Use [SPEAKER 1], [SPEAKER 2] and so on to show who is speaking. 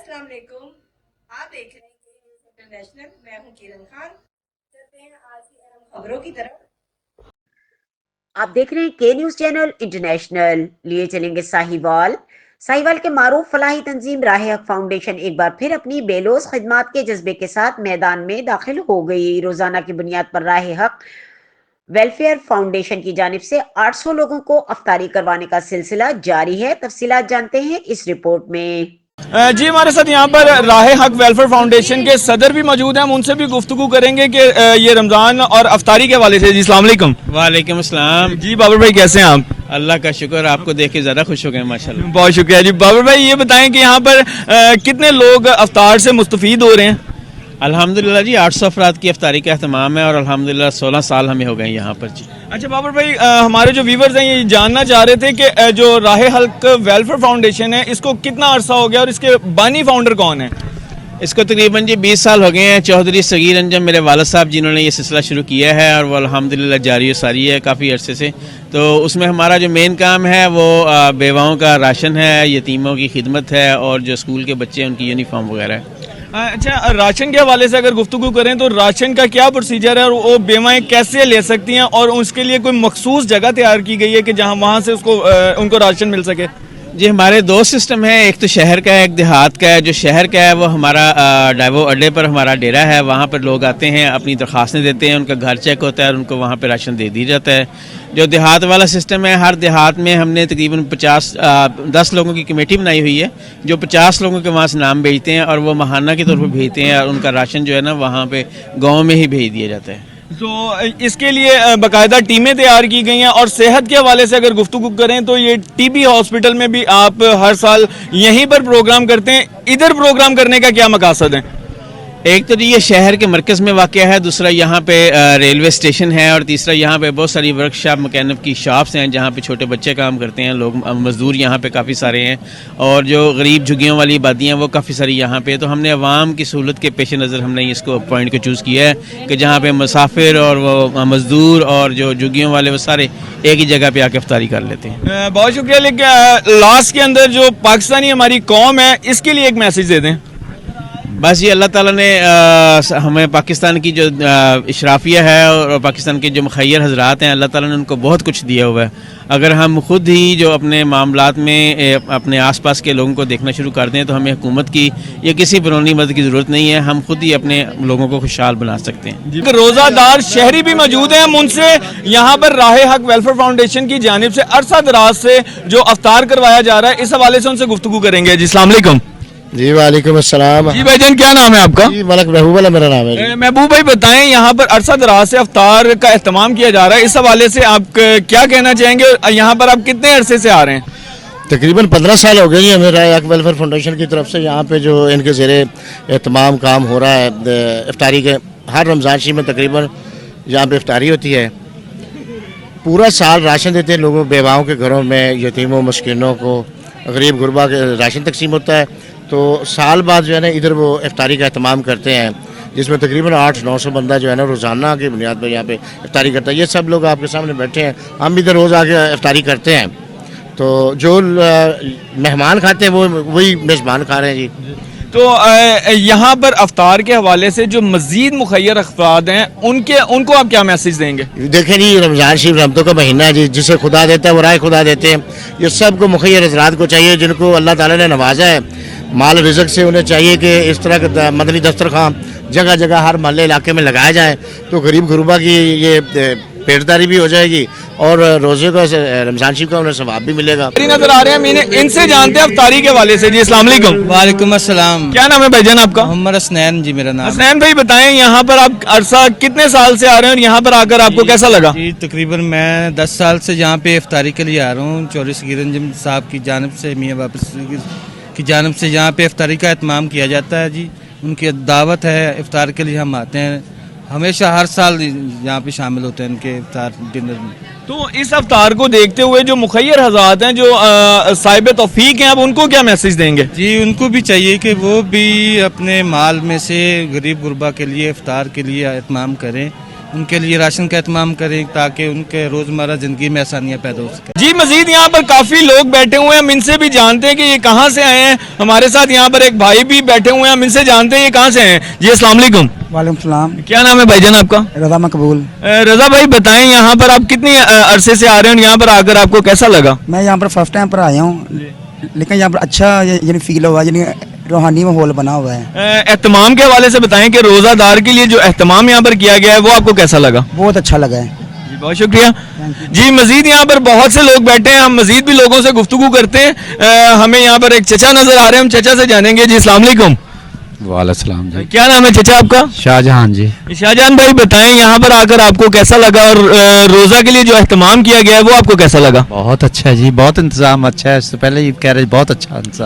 [SPEAKER 1] अस्सलाम वालेकुम। आप देख रहे हैं के न्यूज़ इंटरनेशनल। मैं हूं किरण खान। चलते हैं आज की अहम खबरों की तरफ।
[SPEAKER 2] आप देख रहे हैं के न्यूज चैनल इंटरनेशनल। लिए चलेंगे साहिवाल। साहिवाल के मारूफ फलाही तंजीम राह हक फाउंडेशन एक बार फिर अपनी बेलोस खिदमात के जज्बे के साथ मैदान में दाखिल हो गई। रोजाना की बुनियाद पर राह हक वेलफेयर फाउंडेशन की जानिब से 800 लोगों को अफ्तारी करवाने का सिलसिला जारी है। तफसीलात जानते हैं इस रिपोर्ट में।
[SPEAKER 3] जी, हमारे साथ यहाँ पर राह हक वेलफेयर फाउंडेशन के सदर भी मौजूद हैं। हम उनसे भी गुफ्तगू करेंगे कि ये रमज़ान और अफ्तारी के हवाले से। जी अस्सलाम वालेकुम।
[SPEAKER 4] वालेकुम अस्सलाम।
[SPEAKER 3] जी बाबर भाई, कैसे हैं आप?
[SPEAKER 4] अल्लाह का शुक्र, आपको देख के ज़्यादा खुश हो गए माशाल्लाह।
[SPEAKER 3] बहुत शुक्रिया जी। बाबर भाई, ये बताएं कि यहाँ पर कितने लोग अफ्तार से मुस्तफ़ीद हो रहे हैं?
[SPEAKER 4] अल्हम्दुलिल्लाह जी 800 अफराद की अफ्तारी का अहतमाम है और अल्हम्दुलिल्लाह 16 साल हमें हो गए यहाँ पर जी।
[SPEAKER 3] अच्छा बाबर भाई, हमारे जो व्यूवर्स हैं ये जानना चाह रहे थे कि जो राह हक वेलफेयर फाउंडेशन है इसको कितना अरसा हो गया और इसके बानी फाउंडर कौन है?
[SPEAKER 4] इसको तकरीबन जी 20 साल हो गए हैं। चौधरी सगीर अंजम मेरे वालिद साहब जिन्होंने ये सिलसिला शुरू किया है और वो अल्हम्दुलिल्लाह जारी सारी है काफ़ी अरसे से। तो उसमें हमारा जो मेन काम है वो बेवाओं का राशन है, यतीमों की खिदमत है और जो स्कूल के बच्चे हैं उनकी यूनिफॉर्म वगैरह है।
[SPEAKER 3] अच्छा, राशन के हवाले से अगर गुफ्तगू करें तो राशन का क्या प्रोसीजर है और वो बेवाएँ कैसे ले सकती हैं और उसके लिए कोई मखसूस जगह तैयार की गई है कि जहाँ वहाँ से उसको उनको राशन मिल सके?
[SPEAKER 4] जी, हमारे दो सिस्टम हैं, एक तो शहर का है, एक देहात का है। जो शहर का है वो हमारा डाइवो अड्डे पर हमारा डेरा है, वहाँ पर लोग आते हैं, अपनी दरख्वास्तें देते हैं, उनका घर चेक होता है और उनको वहाँ पर राशन दे दी जाता है। जो देहात वाला सिस्टम है, हर देहात में हमने तकरीबन 10 लोगों की कमेटी बनाई हुई है जो 50 लोगों के वहाँ से नाम भेजते हैं और वो महाना के तौर पर भेजते हैं और उनका राशन जो है ना वहाँ पे गाँव में ही भेज दिया जाता है।
[SPEAKER 3] तो इसके लिए बाकायदा टीमें तैयार की गई हैं। और सेहत के हवाले से अगर गुफ्तगू करें तो ये टीबी हॉस्पिटल में भी आप हर साल यहीं पर प्रोग्राम करते हैं। इधर प्रोग्राम करने का क्या मकसद है?
[SPEAKER 4] एक तो ये शहर के मरकज़ में वाक़या है, दूसरा यहाँ पे रेलवे स्टेशन है और तीसरा यहाँ पे बहुत सारी वर्कशॉप मैकेनिक की शॉप्स हैं जहाँ पे छोटे बच्चे काम करते हैं, लोग मज़दूर यहाँ पे काफ़ी सारे हैं और जो गरीब झुग्गियों वाली आबादियाँ वो काफ़ी सारी यहाँ पे। तो हमने अवाम की सहूलत के पेश नज़र हमने इसको पॉइंट को चूज़ किया है कि जहाँ पे मुसाफिर और वो मज़दूर और जो झुग्गियों वाले वो सारे एक ही जगह पर आके अफ्तारी कर लेते हैं।
[SPEAKER 3] बहुत शुक्रिया। लेकिन लास्ट के अंदर जो पाकिस्तानी हमारी कौम है इसके लिए एक मैसेज दे दें।
[SPEAKER 4] बस ये अल्लाह ताला ने हमें पाकिस्तान की जो इशराफिया है और पाकिस्तान के जो मुखय्यर हजरात हैं, अल्लाह ताला ने उनको बहुत कुछ दिया हुआ है। अगर हम खुद ही जो अपने मामलात में अपने आसपास के लोगों को देखना शुरू कर दें तो हमें हुकूमत की या किसी बैरूनी मदद की ज़रूरत नहीं है, हम खुद ही अपने लोगों को खुशहाल बना सकते हैं।
[SPEAKER 3] रोज़ादार शहरी भी मौजूद हैं। हम उनसे यहाँ पर राह हक वेलफेयर फाउंडेशन की जानिब से अरसा दराज से जो अफ्तार करवाया जा रहा है इस हवाले से उनसे गुफ्तगू करेंगे। जी अस्सलाम वालेकुम।
[SPEAKER 5] जी वालेकुम अस्सलाम।
[SPEAKER 3] जी भाईजान, क्या नाम है आपका?
[SPEAKER 5] जी मलक महबूब मेरा नाम है।
[SPEAKER 3] महबूब भाई बताएं, यहाँ पर अरसा दराज से अफ्तार का एहतमाम किया जा रहा है, इस हवाले से आप क्या कहना चाहेंगे? यहाँ पर आप कितने अरसे से आ रहे हैं?
[SPEAKER 5] तकरीबन 15 साल हो गए हमें राह हक वेलफेयर फाउंडेशन की तरफ से यहाँ पे जो इनके ज़ेरे एहतमाम काम हो रहा है इफ्तारी के। हर रमज़ान शरीफ में तकरीबन यहाँ पे इफ्तारी होती है। पूरा साल राशन देते हैं लोगों, बेवाओं के घरों में, यतीमों मस्किनों को, गरीब गुरबा के राशन तकसीम होता है। तो साल बाद जो है ना इधर वो इफ्तारी का एहतमाम करते हैं जिसमें तकरीबन 800-900 बंदा जो है ना रोज़ाना की बुनियाद पर यहाँ पे इफ्तारी करता है। ये सब लोग आपके सामने बैठे हैं, हम भी इधर रोज़ आके इफ्तारी करते हैं। तो जो मेहमान खाते हैं वो वही मेज़बान खा रहे हैं जी।
[SPEAKER 3] तो यहाँ पर अफ्तार के हवाले से जो मज़ीद मुखय्यर अफराद हैं उनको आप क्या मैसेज देंगे?
[SPEAKER 5] देखें जी, रमज़ान शरीफ रहमतों का महीना है जी, जिसे खुदा देता है वो राय खुदा देते हैं। ये सब को मुखय्यर हज़रात को चाहिए जिनको अल्लाह ताला ने नवाजा है माल रिज़्क़ से, उन्हें चाहिए कि इस तरह का मदनी दस्तरखान जगह जगह हर मोहल्ले इलाके में लगाया जाए तो गरीब गुरबा की ये पेटदारी भी हो जाएगी और रोज़े का रमज़ान शरीफ का उन्हें सवाब भी मिलेगा।
[SPEAKER 3] नजर आ रहे हैं, इनसे जानते हैं अफ्तारी के हवाले से। जी अस्सलाम वालेकुम।
[SPEAKER 6] वालेकुम अस्सलाम।
[SPEAKER 3] क्या नाम है भाईजान आपका?
[SPEAKER 6] मोहम्मद हसनैन जी मेरा नाम।
[SPEAKER 3] हसनैन भाई बताएं, यहाँ पर आप अरसा कितने साल से आ रहे हैं और यहाँ पर आकर आपको कैसा लगा?
[SPEAKER 6] जी तकरीबन मैं 10 साल से यहाँ पे इफ्तारी के लिए आ रहा हूँ। चौधरी सगीर अंजम साहब की जानिब से, मियाँ वापस की जानिब से यहाँ पे इफ्तारी का एहतमाम किया जाता है जी। उनकी दावत है, इफ्तार के लिए हम आते हैं, हमेशा हर साल यहाँ पे शामिल होते हैं इनके इफ्तार डिनर में।
[SPEAKER 3] तो इस अफ्तार को देखते हुए जो मुखय्यर हज़रात हैं, जो साहिब तौफीक हैं, आप उनको क्या मैसेज देंगे?
[SPEAKER 6] जी उनको भी चाहिए कि वो भी अपने माल में से गरीब गुरबा के लिए इफ्तार के लिए एहतमाम करें उनके लिए राशन का एहतमाम करें ताकि उनके रोज़मर्रा ज़िंदगी में आसानियाँ पैदा हो सकें।
[SPEAKER 3] जी मजीद यहाँ पर काफी लोग बैठे हुए हैं, हम इनसे भी जानते हैं कि ये कहाँ से आए हैं। हमारे साथ यहाँ पर एक भाई भी बैठे हुए हैं, हम इनसे जानते हैं ये कहाँ से आए हैं। जी अस्सलाम वालेकुम।
[SPEAKER 7] वालेकुम सलाम।
[SPEAKER 3] क्या नाम है भाईजान आपका?
[SPEAKER 7] रज़ा मकबूल।
[SPEAKER 3] रजा भाई बताएं यहाँ पर आप कितनी अरसे से आ रहे हैं और यहाँ पर आकर आपको कैसा लगा?
[SPEAKER 7] मैं यहाँ पर फर्स्ट टाइम पर आया हूँ, लेकिन यहाँ पर अच्छा यानी फील हुआ, यानी रूहानी माहौल बना हुआ है।
[SPEAKER 3] एहतमाम के हवाले से बताएं कि रोजादार के लिए जो एहतमाम यहाँ पर किया गया है वो आपको कैसा लगा?
[SPEAKER 7] बहुत अच्छा लगा है
[SPEAKER 3] जी बहुत शुक्रिया जी। मजीद यहाँ पर बहुत से लोग बैठे हैं, हम मजीद भी लोगों से गुफ्तगू करते हैं। हमें यहाँ पर एक चचा नजर आ रहे हैं, हम चचा से जानेंगे। जी अस्सलाम वालेकुम।
[SPEAKER 8] वालेकुम जी।
[SPEAKER 3] क्या नाम है चचा आपका?
[SPEAKER 8] शाहजहां जी।
[SPEAKER 3] शाहजहान भाई बताएं यहाँ पर आकर आपको कैसा लगा और रोजा के लिए जो एहतमाम किया गया है वो आपको कैसा लगा?
[SPEAKER 8] बहुत अच्छा है जी, बहुत इंतजाम अच्छा है। इससे पहले ईद कह रहे बहुत अच्छा इंतजाम।